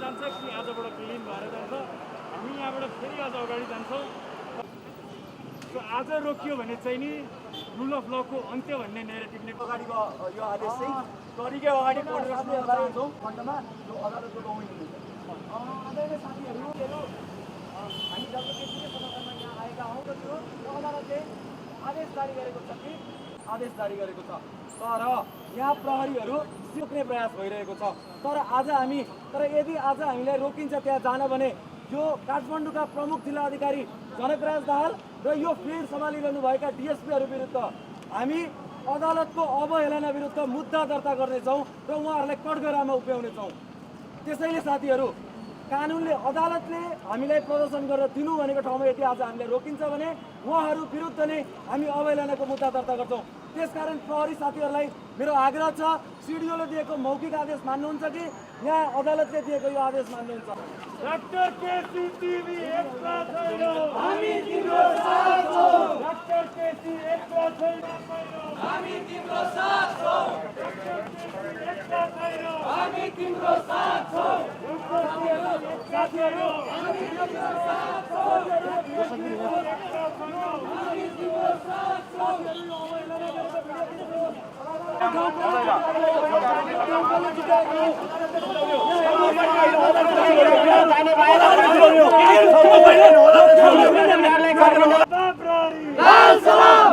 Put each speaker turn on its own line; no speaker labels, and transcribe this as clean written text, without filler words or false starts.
जान्छ कि आजबाट क्लिन भएर जान्छ हामी यहाँबाट फेरि आज अगाडि जान्छौँ आज रोकियो भने चाहिँ नि रुल अफ लको अन्त्य भन्ने नेरेटिभले
अगाडिको यो आदेश चाहिँ तरिकै अगाडि पढ्छौँ खण्डमा यो अदालतको गवाई हुनेछ। आदरणीय साथीहरू हामी जब केसीले सदनमा यहाँ आएका हौँ र त्यो अदालतले आदेश जारी गरेको छ कि आदेश जारी गरेको छ तर यहाँ प्रहरीहरू रोक्ने प्रयास भइरहेको छ। तर यदि आज हामीलाई रोकिन्छ त्यहाँ जान भने यो काठमाडौँका प्रमुख जिल्ला अधिकारी जनकराज दाहाल र यो फिल्ड सम्हालिरहनुभएका डिएसपीहरू विरुद्ध हामी अदालतको अवहेलना विरुद्ध मुद्दा दर्ता गर्नेछौँ र उहाँहरूलाई कठघरामा उभ्याउनेछौँ। त्यसैले साथीहरू कानुनले अदालतले हामीलाई प्रदर्शन गरेर दिनु भनेको ठाउँमा यदि आज हामीलाई रोकिन्छ भने उहाँहरू विरुद्ध नै हामी अवहेलनाको मुद्दा दर्ता गर्छौँ। त्यसकारण प्रहरी साथीहरूलाई मेरो आग्रह छ सिडिओले दिएको मौखिक आदेश मान्नुहुन्छ कि यहाँ अदालतले दिएको यो आदेश मान्नुहुन्छ।
डाक्टर केसी तिमी एकता छैन
हामी तिम्रो साथ छौँ।
डाक्टर केसी एकता छैन
हामी तिम्रो साथ छौँ।
एकता छैन
हामी तिम्रो साथ छौँ।
साथीहरू
हामी तिम्रो साथ छौँ। हामी तिम्रो साथ छौँ।
लाल सलाम